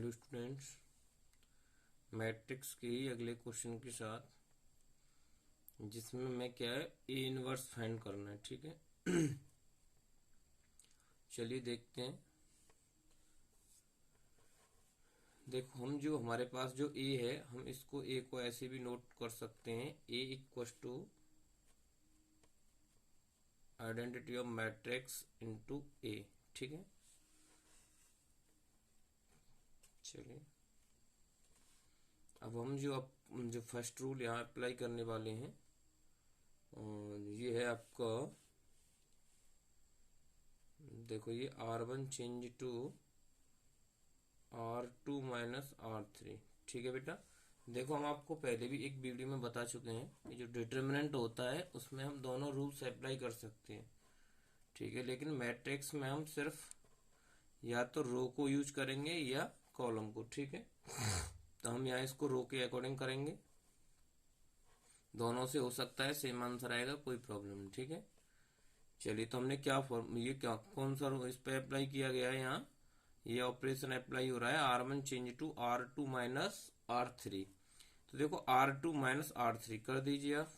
Hello students, matrix के ही अगले question के साथ, जिसमें मैं क्या है ए इनवर्स फाइंड करना है। ठीक है चलिए देखते हैं। देखो, हम जो हमारे पास जो ए है, हम इसको ए को ऐसे भी नोट कर सकते हैं, A equals to identity of matrix into A. ठीक है, चलिए अब हम जो फर्स्ट रूल यहाँ अप्लाई करने वाले हैं, ये है आपका, देखो ये R1 change to R2 minus R3। ठीक है बेटा, देखो हम आपको पहले भी एक वीडियो में बता चुके हैं कि जो डिटर्मिनेंट होता है उसमें हम दोनों रूल्स अप्लाई कर सकते हैं। ठीक है, लेकिन मैट्रिक्स में हम सिर्फ या तो रो को यूज करेंगे या कॉलम को। ठीक है, तो हम यहाँ इसको रो के अकॉर्डिंग करेंगे, दोनों से हो सकता है सेम आंसर आएगा, कोई प्रॉब्लम नहीं। ठीक है, चलिए तो हमने क्या ये क्या कौन सा इस पे अप्लाई किया गया है, यहाँ ये ऑपरेशन अप्लाई हो रहा है R1 change to R2 minus R3। तो देखो R2 माइनस R3 कर दीजिए आप,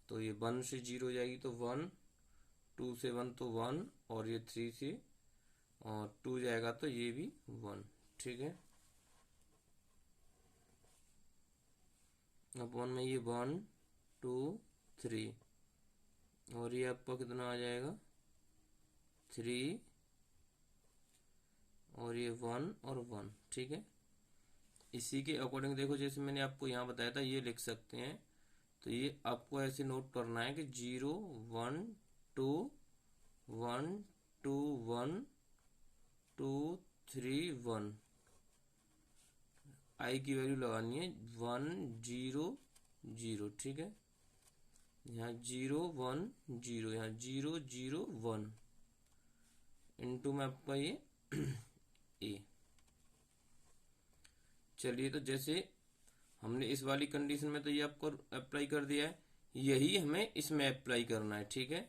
तो ये 1 से 0 हो जाएगी, तो 1, 2 से 1 तो 1, और ये 3 से और 2 जाएगा तो ये भी 1। ठीक है, अब 1 में ये 1, 2, 3, और ये आपका कितना आ जाएगा 3, और ये 1 और 1। ठीक है, इसी के अकॉर्डिंग देखो, जैसे मैंने आपको यहाँ बताया था ये लिख सकते हैं। तो ये आपको ऐसे नोट करना है कि 0, 1, 2, 1, 2, 1, 2, 3, 1, आई की वैल्यू लगानी है 1, 0, 0। ठीक है, यहाँ 0, 1, 0, यहाँ 0, 0, 1 इनटू में आपका ये ए। चलिए, तो जैसे हमने इस वाली कंडीशन में तो ये आपको अप्लाई कर दिया है, यही हमें इसमें अप्लाई करना है। ठीक है,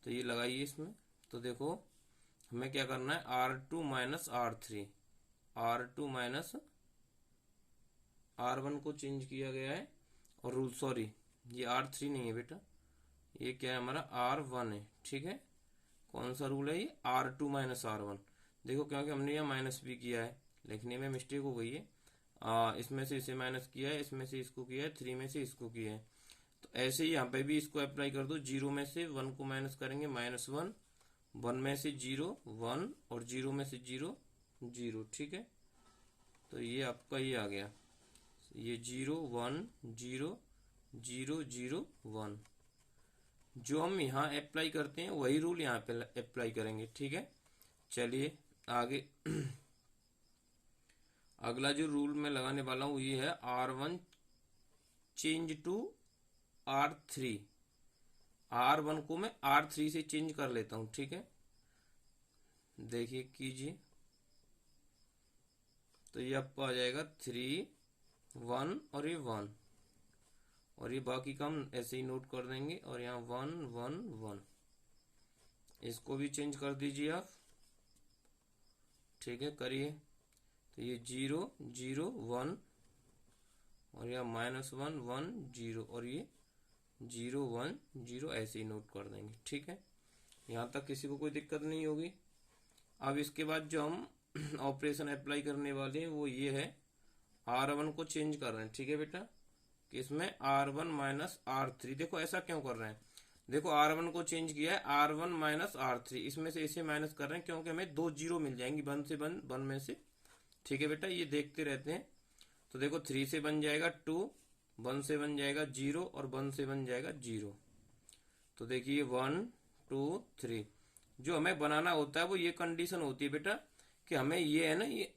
तो ये लगाइए इसमें। तो देखो हमें क्या करना है, R2 minus R3, R2 minus R1 को चेंज किया गया है, और रूल सॉरी ये R3 नहीं है बेटा, ये क्या है हमारा R1 है। ठीक है, कौन सा रूल है ये, R2 माइनस R1। देखो क्योंकि हमने यहाँ माइनस भी किया है, लिखने में मिस्टेक हो गई है, इसमें से इसे माइनस किया है, इसमें से इसको किया है, 3 में से इसको किया है। तो ऐसे ही यहाँ पे भी इसको अप्लाई कर दो, 0 में से 1 को माइनस करेंगे -1, 1 में से 0, 1, और 0 में से 0, 0। ठीक है, तो ये आपका ये आ गया, ये 0, 1, 0, 0, 0, 1। जो हम यहाँ अप्लाई करते हैं वही रूल यहाँ पे अप्लाई करेंगे। ठीक है, चलिए आगे अगला जो रूल मैं लगाने वाला हूँ ये है R1 change to R3। R1 को मैं R3 से चेंज कर लेता हूँ। ठीक है, देखिए कीजिए, तो ये आपको आ जाएगा 3, 1, और ये 1, और ये बाकी का हम ऐसे ही नोट कर देंगे, और यहाँ 1, 1, 1, इसको भी चेंज कर दीजिए आप। ठीक है, करिए, तो ये 0, 0, 1, और यहाँ -1, 1, 0, और ये 0, 1, 0 ऐसे ही नोट कर देंगे। ठीक है, यहाँ तक किसी को कोई दिक्कत नहीं होगी। अब इसके बाद जो हम ऑपरेशन अप्लाई करने वाले हैं वो ये है, R1 को चेंज कर रहे हैं। ठीक है बेटा, कि इसमें R1 माइनस R3। देखो ऐसा क्यों कर रहे हैं, देखो R1 को चेंज किया है, R1 माइनस R3, इसमें से इसे माइनस कर रहे हैं क्योंकि हमें 2 0 मिल जाएंगी, 1 से 1 में से। ठीक है बेटा, ये देखते रहते हैं। तो देखो 3 से बन जाएगा 2, 1 से बन जाएगा 0, और 1 से बन जाएगा 0। तो देखिए 1, 2, 3, जो हमें बनाना होता है वो ये कंडीशन होती है बेटा, कि हमें ये है ना, ये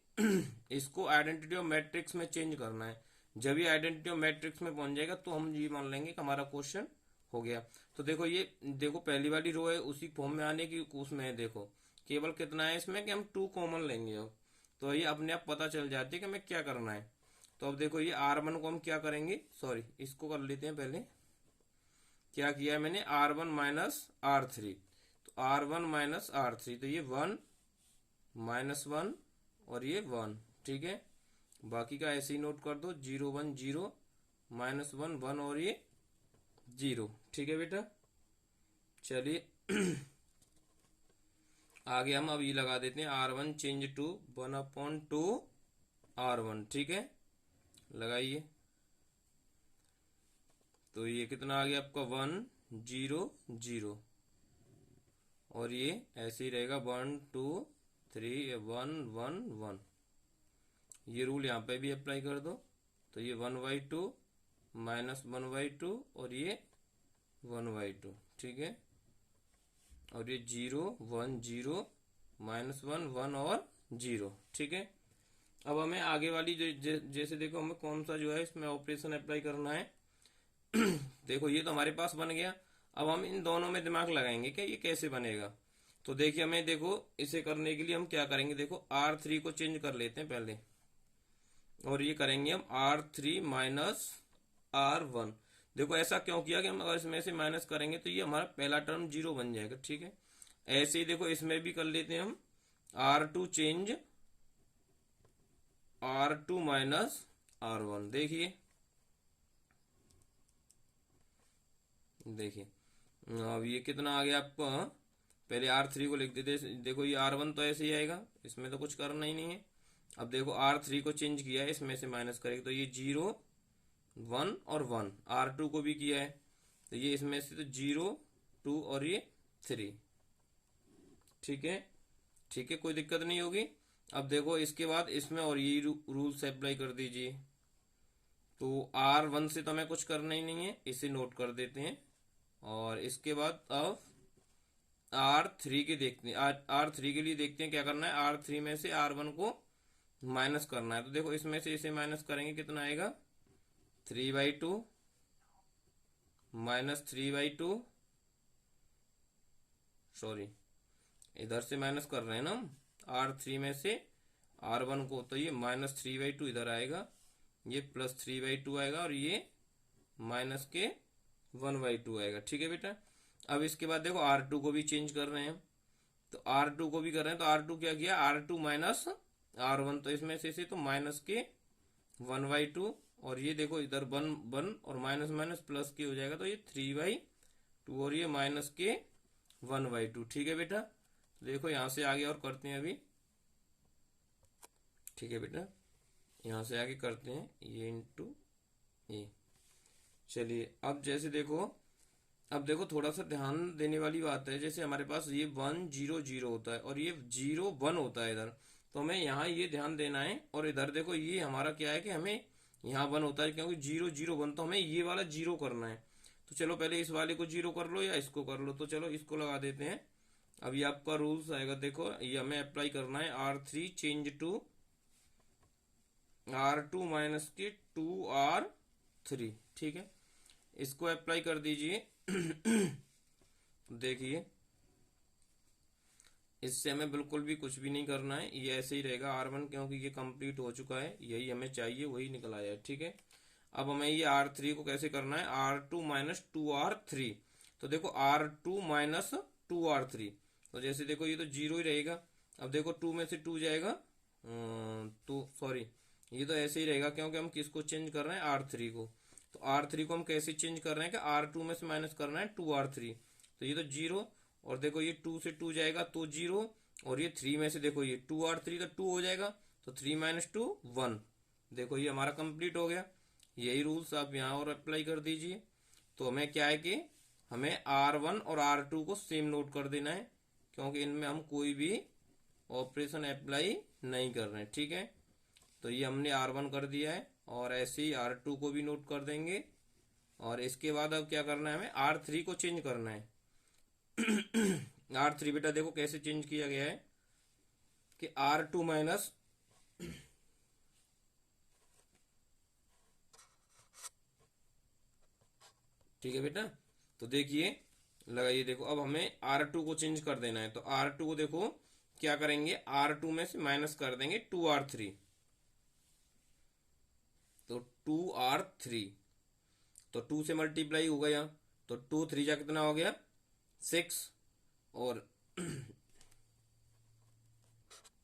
इसको आइडेंटिटी ऑफ मैट्रिक्स में चेंज करना है। जब ये आइडेंटिटी ऑफ मैट्रिक्स में पहुंच जाएगा तो हम ये मान लेंगे कि हमारा क्वेश्चन हो गया। तो देखो ये देखो पहली वाली रो है, उसी फॉर्म में आने की उसमें है। देखो केवल कितना है इसमें कि हम 2 कॉमन लेंगे अब, तो ये अपने आप पता चल जाती है कि हमें क्या करना है। तो अब देखो ये R1 को हम क्या करेंगे, सॉरी इसको कर लेते हैं पहले। क्या किया है मैंने, R1 माइनस R3। तो R1 माइनस R3, तो ये 1 माइनस 1 और ये 1, ठीक है। बाकी का ऐसे ही नोट कर दो, 0 1 0 माइनस 1 1 और ये 0, ठीक है बेटा। चलिए आगे हम अब ये लगा देते हैं, R1 चेंज टू 1/2 R1, ठीक है, लगाइए। तो ये कितना आ गया आपका 1 0 0 और ये ऐसे ही रहेगा 1 2 3 1 1 1। ये रूल यहाँ पे भी अप्लाई कर दो, तो ये 1/2 माइनस 1/2 और ये 1/2, ठीक है। और ये 0 1 0 माइनस 1 1 और 0, ठीक है। अब हमें आगे वाली जैसे देखो हमें कौन सा जो है इसमें ऑपरेशन अप्लाई करना है। देखो ये तो हमारे पास बन गया। अब हम इन दोनों में दिमाग लगाएंगे कि ये कैसे बनेगा। तो देखिए हमें देखो इसे करने के लिए हम क्या करेंगे, देखो R3 को चेंज कर लेते हैं पहले, और ये करेंगे हम R3 माइनस R1। देखो ऐसा क्यों किया कि हम अगर इसमें से माइनस करेंगे तो ये हमारा पहला टर्म 0 बन जाएगा, ठीक है। ऐसे ही देखो इसमें भी कर लेते हैं हम, R2 change R2 minus R1। देखिए अब ये कितना आ गया आपको, पहले R3 को लिख देते, देखो ये R1 तो ऐसे ही आएगा, इसमें तो कुछ करना ही नहीं है। अब देखो R3 को चेंज किया है, इसमें से माइनस करेंगे तो ये 0 1 और 1, R2 को भी किया है तो ये इसमें से तो 0 2 और ये 3, ठीक है, ठीक है, कोई दिक्कत नहीं होगी। अब देखो इसके बाद इसमें और ये रूल्स अप्लाई कर दीजिए। तो R1 से तो हमें कुछ करना ही नहीं है, इसे नोट कर देते हैं। और इसके बाद अब R3 के देखते हैं, R3 के लिए देखते हैं क्या करना है। R3 में से R1 को माइनस करना है, तो देखो इसमें से इसे माइनस करेंगे, कितना आएगा 3/2 माइनस 3/2, सॉरी इधर से माइनस कर रहे हैं ना हम R3 में से R1 को, तो ये माइनस 3/2 इधर आएगा, ये प्लस 3/2 आएगा और ये माइनस के 1/2 आएगा, ठीक है बेटा। अब इसके बाद देखो R2 को भी चेंज कर रहे हैं, तो R2 को भी कर रहे हैं, तो R2 क्या किया, R2 माइनस R1, तो इसमें से तो माइनस के 1/2 और ये देखो इधर 1 1 और माइनस माइनस प्लस के हो जाएगा, तो ये 3/2 और ये माइनस के 1/2, ठीक है बेटा। देखो यहां से आगे और करते हैं अभी, ठीक है बेटा, यहां से आगे करते हैं ये इंटू ये। चलिए अब जैसे देखो, अब देखो थोड़ा सा ध्यान देने वाली बात है, जैसे हमारे पास ये 1 0 0 होता है और ये 0 1 होता है इधर, तो हमें यहाँ ये ध्यान देना है। और इधर देखो ये हमारा क्या है कि हमें यहाँ 1 होता है, क्योंकि 0 0 1, तो हमें ये वाला 0 करना है। तो चलो पहले इस वाले को 0 कर लो या इसको कर लो, तो चलो इसको लगा देते हैं। अब ये आपका रूल्स आएगा, देखो ये हमें अप्लाई करना है, R3 change to R2 minus के 2R3, ठीक है, इसको अप्लाई कर दीजिए। देखिए इससे हमें बिल्कुल भी कुछ भी नहीं करना है, ये ऐसे ही रहेगा R1, क्योंकि ये कंप्लीट हो चुका है, यही हमें चाहिए वही निकल आया है, ठीक है। अब हमें ये R3 को कैसे करना है, R2 माइनस 2R3, तो देखो R2 माइनस 2R3, तो जैसे देखो ये तो 0 ही रहेगा। अब देखो 2 में से 2 जाएगा, तो सॉरी ये तो ऐसे ही रहेगा, क्योंकि हम किसको चेंज कर रहे हैं, R3 को। तो R3 को हम कैसे चेंज कर रहे हैं कि R2 में से माइनस करना है 2R3, तो ये तो 0, और देखो ये 2 से 2 जाएगा तो 0, और ये 3 में से देखो ये 2R3 तो 2 हो जाएगा, तो 3 माइनस 2 1, देखो ये हमारा कंप्लीट हो गया। यही रूल्स आप यहाँ और अप्लाई कर दीजिए। तो हमें क्या है कि हमें R1 और R2 को सेम नोट कर देना है, क्योंकि इनमें हम कोई भी ऑपरेशन अप्लाई नहीं कर रहे हैं, ठीक है। तो ये हमने R1 कर दिया है, और ऐसे ही R2 को भी नोट कर देंगे। और इसके बाद अब क्या करना है, हमें R3 को चेंज करना है। R3 बेटा देखो कैसे चेंज किया गया है कि R2 माइनस ठीक है बेटा, तो देखिए लगाइए, देखो अब हमें R2 को चेंज कर देना है, तो R2 को देखो क्या करेंगे, R2 में से माइनस कर देंगे 2R3, तो 2R3, तो 2 से मल्टीप्लाई हो गया, तो 2 3 जा कितना हो गया 6, और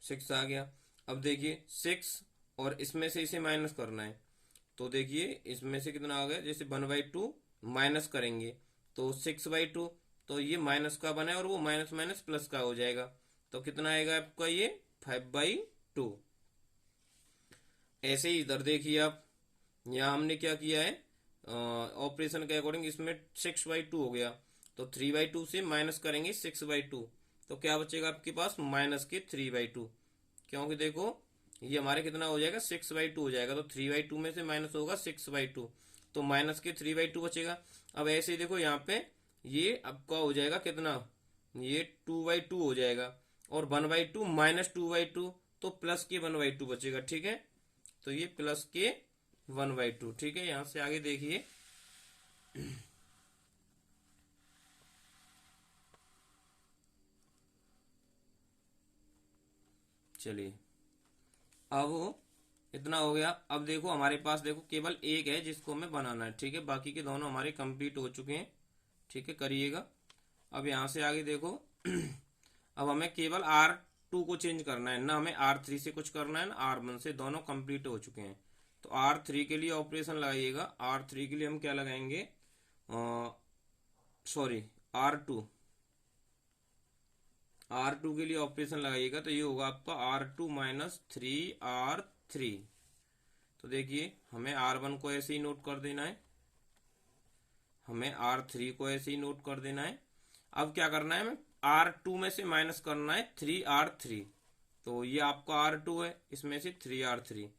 6 आ गया। अब देखिए 6 और इसमें से इसे माइनस करना है, तो देखिए इसमें से कितना आ गया, जैसे 1/2 माइनस करेंगे तो 6/2, तो ये माइनस का बना है और वो माइनस माइनस प्लस का हो जाएगा, तो कितना आएगा आपका ये 5/2। ऐसे ही इधर देखिए आप, यहाँ हमने क्या किया है, ऑपरेशन के अकॉर्डिंग इसमें 6/2 हो गया, तो 3/2 से माइनस करेंगे 6/2, तो क्या बचेगा आपके पास, माइनस के 3/2, क्योंकि देखो ये हमारे कितना हो जाएगा, 6/2 हो जाएगा, तो 3/2 में से माइनस होगा 6/2, तो माइनस के 3/2 बचेगा। अब ऐसे ही देखो यहाँ पे ये आपका हो जाएगा कितना, ये 2/2 हो जाएगा, और 1/2 माइनस 2/2, तो प्लस के 1/2 बचेगा, ठीक है, तो ये प्लस के 1/2, ठीक है। यहां से आगे देखिए, चलिए अब इतना हो गया। अब देखो हमारे पास देखो केवल एक है जिसको हमें बनाना है, ठीक है, बाकी के दोनों हमारे कंप्लीट हो चुके हैं, ठीक है, करिएगा। अब यहां से आगे देखो अब हमें केवल R2 को चेंज करना है, ना हमें R3 से कुछ करना है ना R1 से, दोनों कंप्लीट हो चुके हैं। तो R3 के लिए ऑपरेशन लगाइएगा, R3 के लिए हम क्या लगाएंगे, सॉरी R2 के लिए ऑपरेशन लगाइएगा, तो ये होगा आपका R2 माइनस 3R3। तो देखिए हमें R1 को ऐसे ही नोट कर देना है, हमें R3 को ऐसे ही नोट कर देना है। अब क्या करना है, हमें R2 में से माइनस करना है 3R3, तो ये आपका R2 है, इसमें से 3R3,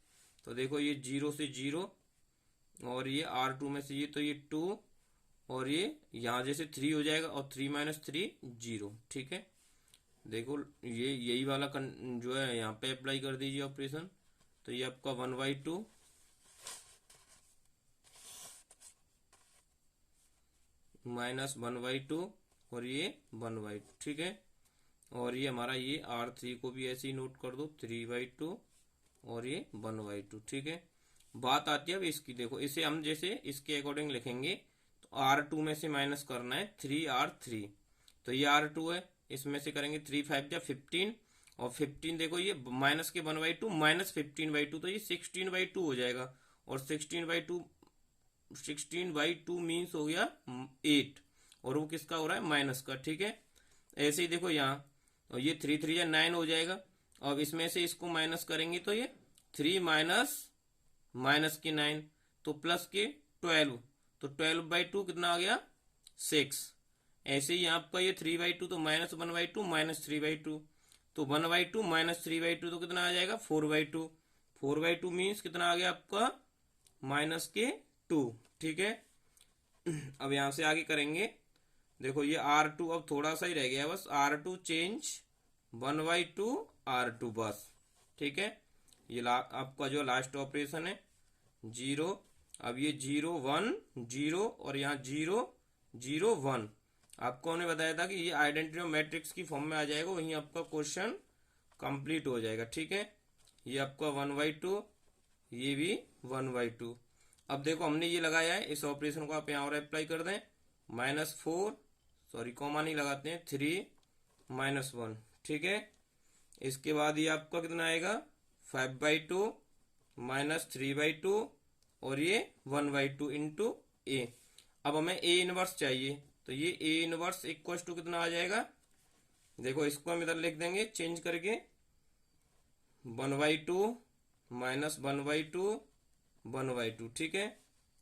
तो देखो ये 0 से 0, और ये R2 में से ये, तो ये 2, और ये यहाँ जैसे 3 हो जाएगा, और 3 माइनस 3 0, ठीक है। देखो ये यही वाला जो है यहाँ पे अप्लाई कर दीजिए ऑपरेशन, तो ये आपका 1/2 माइनस 1/2, और ये 1/2, ठीक है। और ये हमारा ये R3 को भी ऐसे ही नोट कर दो, 3/2, और ये 1/2, ठीक है। बात आती है अब इसकी, देखो इसे हम जैसे इसके अकॉर्डिंग लिखेंगे, तो R2 में से माइनस करना है 3R3, तो ये R2 है, इसमें से करेंगे 3 5 या 15, और 15 देखो ये माइनस के 1/2 माइनस 15/2, तो ये 16/2 हो जाएगा, और 16/2 मीन्स हो गया 8, और वो किसका हो रहा है, माइनस का, ठीक है। ऐसे ही देखो यहाँ, और ये 3 3 या 9 हो जाएगा, अब इसमें से इसको माइनस करेंगे तो ये 3 माइनस माइनस के 9, तो प्लस के 12, तो 12/2 कितना आ गया, 6। ऐसे ही आपका ये 3/2, तो माइनस 1/2 माइनस 3/2, तो 1/2 माइनस 3/2, तो कितना आ जाएगा 4/2, 4/2 मीन्स कितना आ गया आपका, माइनस के 2, ठीक है। अब यहां से आगे करेंगे, देखो ये R2 अब थोड़ा सा ही रह गया, बस R2 चेंज 1/2 R2 बस, ठीक है। ये आपका जो लास्ट ऑपरेशन है 0, अब ये 0 1 0, और यहाँ 0 0 1, आपको हमने बताया था कि ये आइडेंटिटी मैट्रिक्स की फॉर्म में आ जाएगा, वहीं आपका क्वेश्चन कंप्लीट हो जाएगा, ठीक है। ये आपका 1/2, ये भी 1/2। अब देखो हमने ये लगाया है, इस ऑपरेशन को आप यहाँ और अप्लाई कर दें, -4, सॉरी कॉमा नहीं लगाते हैं, 3 -1, ठीक है। इसके बाद ये आपका कितना आएगा, 5/2 माइनस 3/2, और ये 1/2 इंटू ए। अब हमें ए इनवर्स चाहिए, तो ये ए इनवर्स इक्वल टू कितना आ जाएगा, देखो इसको हम इधर लिख देंगे चेंज करके, 1/2 माइनस 1/2 1/2, ठीक है,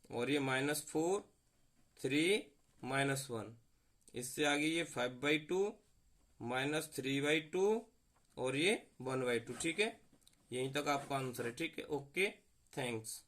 और ये -4 3 -1, इससे आगे ये 5/2 माइनस 3/2, और ये 1/2, ठीक है। यहीं तक आपका आंसर है, ठीक है, ओके, थैंक्स।